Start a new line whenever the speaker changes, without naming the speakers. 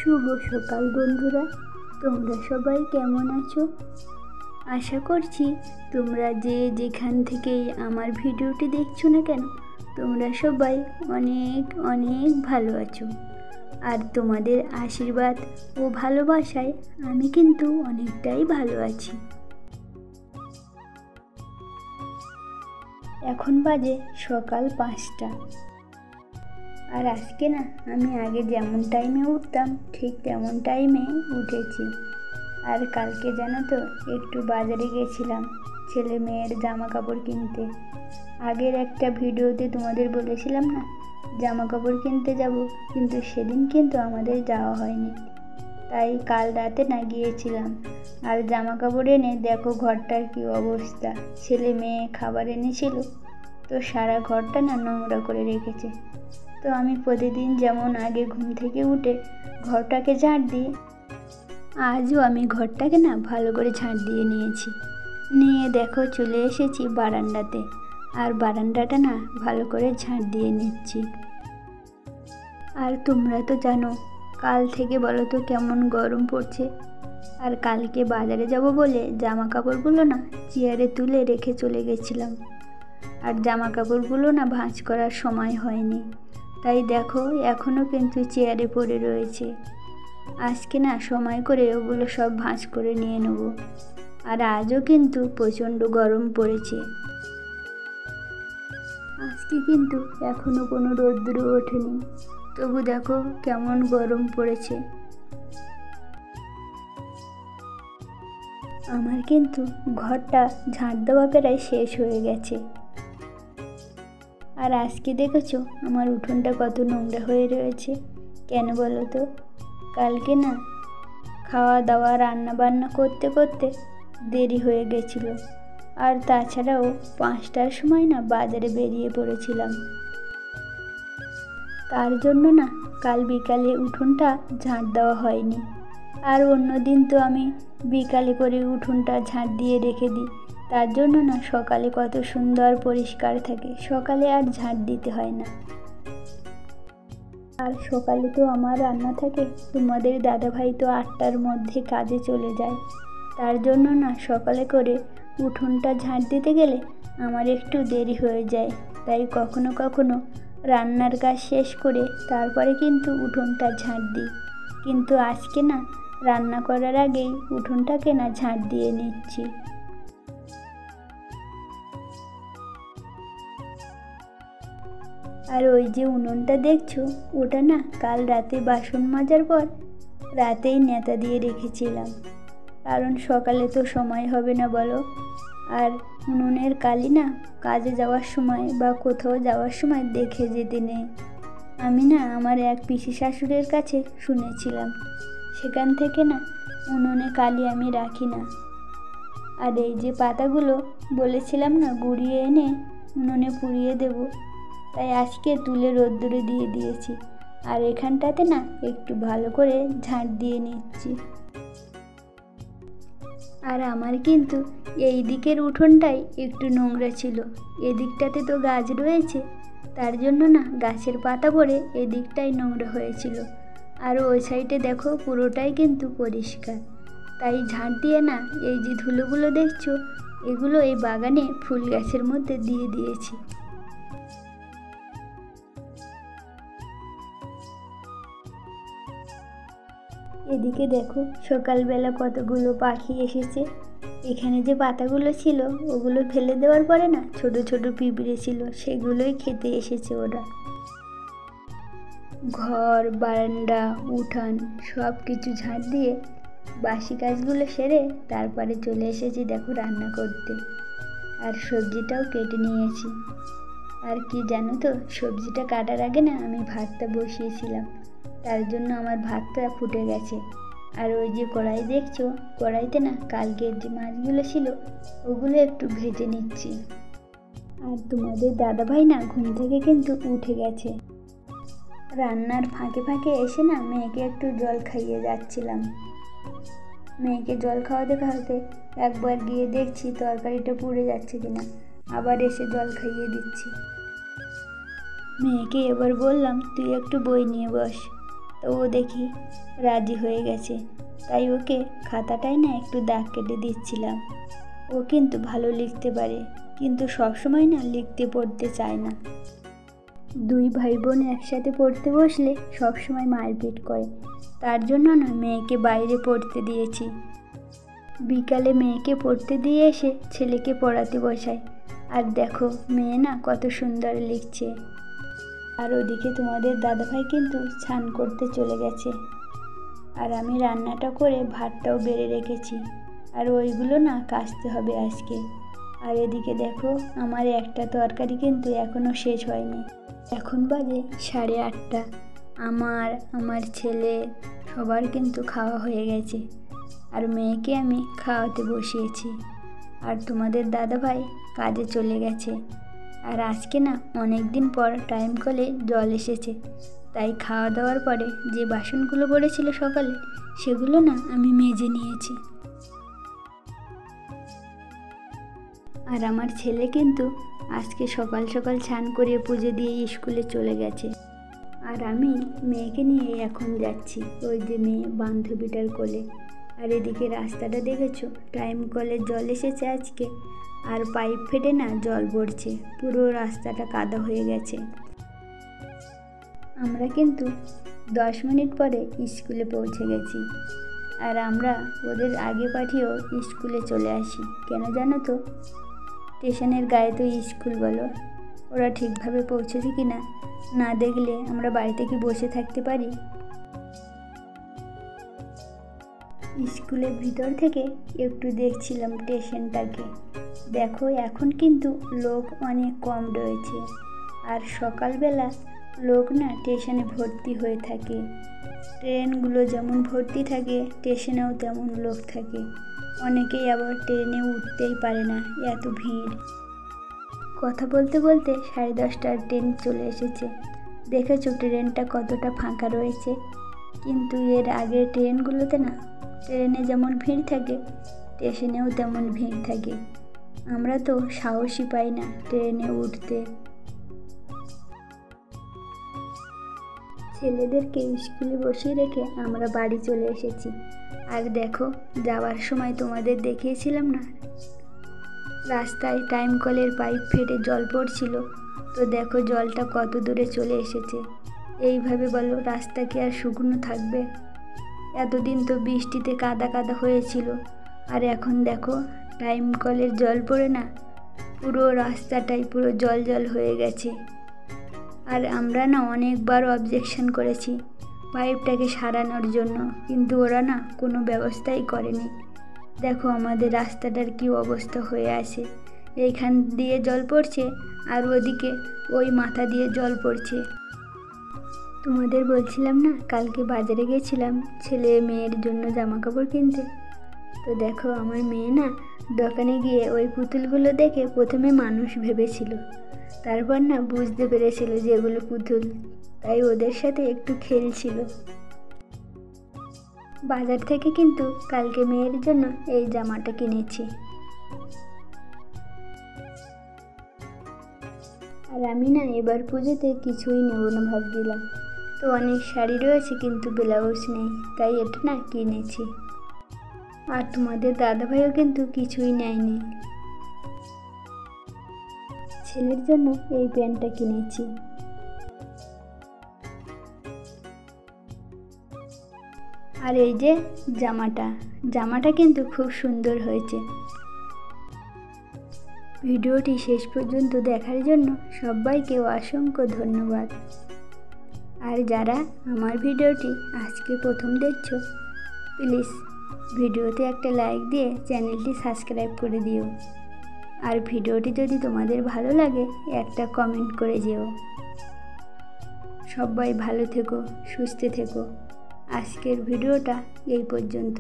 শুভ সকাল বন্ধুরা, তোমরা সবাই কেমন আছো? আশা করছি তোমরা যে যেখান থেকেই আমার ভিডিওটি দেখছো না কেন, তোমরা সবাই অনেক অনেক ভালো আছো। আর তোমাদের আশীর্বাদ ও ভালোবাসায় আমি কিন্তু অনেকটাই ভালো আছি। এখন বাজে সকাল 5টা। আর আজকে না আমি আগে যেমন টাইমে উঠতাম ঠিক তেমন টাইমে উঠেছি। আর কালকে জানো তো একটু বাজারে গেছিলাম ছেলে মেয়ের জামা কাপড় কিনতে। আগের একটা ভিডিওতে তোমাদের বলেছিলাম না জামা কাপড় কিনতে যাব, কিন্তু সেদিন কিন্তু আমাদের যাওয়া হয়নি। তাই কাল রাতে না গিয়েছিলাম। আর জামা কাপড় এনে দেখো ঘরটার কি অবস্থা। ছেলে মেয়ে খাবার এনেছিল, তো সারা ঘরটা না নোংরা করে রেখেছে। তো আমি প্রতিদিন যেমন আগে ঘুম থেকে উঠে ঘরটাকে ঝাঁট দিই, আজও আমি ঘরটাকে না ভালো করে ঝাঁট দিয়ে নিয়ে দেখো চলে এসেছি বারান্দাতে। আর বারান্দাটা না ভালো করে ঝাঁট দিয়ে নিচ্ছি। আর তোমরা তো জানো কাল থেকে বলো তো কেমন গরম পড়ছে। আর কালকে বাজারে যাব বলে জামা কাপড়গুলো না চেয়ারে তুলে রেখে চলে গেছিলাম। আর জামা কাপড়গুলো না ভাঁজ করার সময় হয়নি, তাই দেখো এখনও কিন্তু চেয়ারে পড়ে রয়েছে। আজকে না সময় করে ওগুলো সব ভাঁজ করে নিয়ে নেব। আর আজও কিন্তু প্রচণ্ড গরম পড়েছে। আজকে কিন্তু এখনও কোনো রোদ্দুর ওঠেনি, তবু দেখো কেমন গরম পড়েছে। আমার কিন্তু ঘরটা ঝাঁট দেওয়া প্রায় শেষ হয়ে গেছে। আর আজকে দেখেছো আমার উঠোনটা কত নোংরা হয়ে রয়েছে। কেন বলো তো? কালকে না খাওয়া দাওয়া রান্না বান্না করতে করতে দেরি হয়ে গেছিলো। আর তাছাড়াও 5টার সময় না বাজারে বেরিয়ে পড়েছিলাম। তার জন্য না কাল বিকালে উঠোনটা ঝাঁট দেওয়া হয়নি। আর অন্য দিন তো আমি বিকালে করে উঠোনটা ঝাঁট দিয়ে রেখে দিই, তার জন্য না সকালে কত সুন্দর পরিষ্কার থাকে, সকালে আর ঝাঁট দিতে হয় না। আর সকালে তো আমার রান্না থাকে, তোমাদের দাদাভাই তো 8টার মধ্যে কাজে চলে যায়। তার জন্য না সকালে করে উঠোনটা ঝাঁট দিতে গেলে আমার একটু দেরি হয়ে যায়। তাই কখনো কখনো রান্নার কাজ শেষ করে তারপরে কিন্তু উঠোনটা ঝাঁট দিই। কিন্তু আজকে না রান্না করার আগেই উঠোনটাকে না ঝাঁট দিয়ে নিচ্ছি। আর ওই যে উনুনটা দেখছো, ওটা না কাল রাতে বাসন মাজার পর রাতেই নেতা দিয়ে রেখেছিলাম, কারণ সকালে তো সময় হবে না বলো। আর উনুনের কালি না কাজে যাওয়ার সময় বা কোথাও যাওয়ার সময় দেখে যেতে নেই। আমি না আমার এক পিসি শাশুড়ির কাছে শুনেছিলাম, সেখান থেকে না উনুনে কালি আমি রাখি না। আর এই যে পাতাগুলো বলেছিলাম না গুঁড়িয়ে এনে উনুনে পুড়িয়ে দেব, তাই আজকে তুলে রোদ্দুরে দিয়ে দিয়েছি। আর এখানটাতে না একটু ভালো করে ঝাঁট দিয়ে নিচ্ছি। আর আমার কিন্তু এই দিকের উঠোনটাই একটু নোংরা ছিল, এদিকটাতে তো গাছ রয়েছে, তার জন্য না গাছের পাতা পড়ে এদিকটাই নোংরা হয়েছিল। আর ওই সাইডে দেখো পুরোটাই কিন্তু পরিষ্কার। তাই ঝাঁট দিয়ে না এই যে ধুলোগুলো দেখছো, এগুলো এই বাগানে ফুল গাছের মধ্যে দিয়ে দিয়েছি। এদিকে দেখো সকালবেলা কতগুলো পাখি এসেছে। এখানে যে পাতাগুলো ছিল ওগুলো ফেলে দেওয়ার পরে না ছোট ছোট পিঁপড়ে ছিল, সেগুলোই খেতে এসেছে ওরা। ঘর বারান্দা উঠান সব কিছু ঝাঁট দিয়ে বাসি কাজগুলো সেরে তারপরে চলে এসেছি দেখো রান্না করতে। আর সবজিটাও কেটে নিয়েছি। আর কি জানো তো, সবজিটা কাটার আগে না আমি ভাতটা বসিয়েছিলাম, তার জন্য আমার ভাতটা ফুটে গেছে। আর ওই যে কড়াই দেখছো, কড়াইতে না কালকের যে মাছগুলো ছিল ওগুলো একটু ভেজে নিচ্ছি। আর তোমাদের দাদাভাই না ঘুম থেকে কিন্তু উঠে গেছে। রান্নার ফাঁকে ফাঁকে এসে না মেয়েকে একটু জল খাইয়ে যাচ্ছিলাম। মেয়েকে জল খাওয়াতে খাওয়াতে একবার গিয়ে দেখছি তরকারিটা পুড়ে যাচ্ছে কিনা, আবার এসে জল খাইয়ে দিচ্ছি। মেয়েকে এবার বললাম তুই একটু বই নিয়ে বস। তো ও দেখি রাজি হয়ে গেছে, তাই ওকে খাতাটায় না একটু দাগ কেটে দিচ্ছিলাম। ও কিন্তু ভালো লিখতে পারে, কিন্তু সবসময় না লিখতে পড়তে চায় না। দুই ভাই বোন একসাথে পড়তে বসলে সবসময় মারপিট করে, তার জন্য না মেয়েকে বাইরে পড়তে দিয়েছি। বিকালে মেয়েকে পড়তে দিয়ে এসে ছেলেকে পড়াতে বসাই, আর দেখো মেয়ে না কত সুন্দর লিখছে। আর ওদিকে তোমাদের দাদাভাই কিন্তু স্নান করতে চলে গেছে, আর আমি রান্নাটা করে ভাতটাও বেড়ে রেখেছি, আর ওইগুলো না কাচতে হবে আজকে। আর এদিকে দেখো আমার একটা তরকারি কিন্তু এখনও শেষ হয়নি, এখন বাজে 8:30। আমার ছেলে সবার কিন্তু খাওয়া হয়ে গেছে, আর মেয়েকে আমি খাওয়াতে বসিয়েছি। আর তোমাদের দাদাভাই কাজে চলে গেছে। আর আজকে না অনেক দিন পর টাইম কলে জল এসেছে, তাই খাওয়া দাওয়ার পরে যে বাসনগুলো পড়েছিল সকালে সেগুলো না আমি মেজে নিয়েছি। আর আমার ছেলে কিন্তু আজকে সকাল সকাল স্নান করে পুজো দিয়ে স্কুলে চলে গেছে। আর আমি মেয়েকে নিয়ে এখন যাচ্ছি ওই যে মেয়ে বান্ধবীটার কোলে। আর এদিকে রাস্তাটা দেখেছো, টাইম কলের জল এসেছে আজকে, আর পাইপ ফেটে না জল পড়ছে, পুরো রাস্তাটা কাদা হয়ে গেছে। আমরা কিন্তু 10 মিনিট পরে স্কুলে পৌঁছে গেছি, আর আমরা ওদের আগে পাঠিয়েও স্কুলে চলে আসি। কেন জানো তো, স্টেশনের গায়ে তো স্কুল বলো, ওরা ঠিকভাবে পৌঁছেছে কি না না দেখলে আমরা বাড়িতে কি বসে থাকতে পারি? স্কুলের ভিতর থেকে একটু দেখছিলাম স্টেশনটাকে। দেখো এখন কিন্তু লোক অনেক কম রয়েছে, আর সকালবেলা লোক না স্টেশনে ভর্তি হয়ে থাকে। ট্রেনগুলো যেমন ভর্তি থাকে স্টেশনেও তেমন লোক থাকে। অনেকেই আবার ট্রেনে উঠতেই পারে না, এত ভিড়। কথা বলতে বলতে 10:30টার ট্রেন চলে এসেছে। দেখেছো ট্রেনটা কতটা ফাঁকা রয়েছে, কিন্তু এর আগের ট্রেনগুলোতে না ট্রেনে যেমন ভিড় থাকে স্টেশনেও তেমন ভিড় থাকে। আমরা তো সাহসই পাই না ট্রেনে উঠতে। ছেলেদেরকে স্কুলে বসিয়ে রেখে আমরা বাড়ি চলে এসেছি। আর দেখো যাওয়ার সময় তোমাদের দেখিয়েছিলাম না রাস্তায় টাইম কলের পাইপ ফেটে জল পড়ছিল, তো দেখো জলটা কত দূরে চলে এসেছে। এইভাবে বলো রাস্তা কি আর শুকনো থাকবে? এতদিন তো বৃষ্টিতে কাদা কাদা হয়েছিল, আর এখন দেখো টাইম কলের জল পড়ে না পুরো রাস্তাটাই পুরো জল জল হয়ে গেছে। আর আমরা না অনেকবার অবজেকশন করেছি পাইপটাকে সারানোর জন্য, কিন্তু ওরা না কোনো ব্যবস্থাই করেনি। দেখো আমাদের রাস্তাটার কি অবস্থা হয়ে আছে, এইখান দিয়ে জল পড়ছে আর ওদিকে ওই মাথা দিয়ে জল পড়ছে। তোমাদের বলছিলাম না কালকে বাজারে গেছিলাম ছেলে মেয়ের জন্য জামা কাপড় কিনতে। তো দেখো আমার মেয়ে না দোকানে গিয়ে ওই পুতুলগুলো দেখে প্রথমে মানুষ ভেবেছিল, তারপর না বুঝতে পেরেছিল যে এগুলো পুতুল, তাই ওদের সাথে একটু খেলছিল। বাজার থেকে কিন্তু কালকে মেয়ের জন্য এই জামাটা কিনেছি। আর আমি না এবার পুজোতে কিছুই নেব না ভাবছিলাম, তো অনেক শাড়ি রয়েছে কিন্তু ব্লাউজ নেই, তাই এটা না কিনেছি। আর তোমাদের দাদাভাইও কিন্তু কিছুই নেয়নি। ছেলের জন্য এই প্যান্টটা কিনেছি। আর এই যে জামাটা কিন্তু খুব সুন্দর হয়েছে। ভিডিওটি শেষ পর্যন্ত দেখার জন্য সবাইকে অসংখ্য ধন্যবাদ। আর যারা আমার ভিডিওটি আজকে প্রথম দেখছো, প্লিজ ভিডিওতে একটা লাইক দিয়ে চ্যানেলটি সাবস্ক্রাইব করে দিও। আর ভিডিওটি যদি তোমাদের ভালো লাগে একটা কমেন্ট করে যেও। সবাই ভালো থেকো, সুস্থ থেকো। আজকের ভিডিওটা এই পর্যন্ত।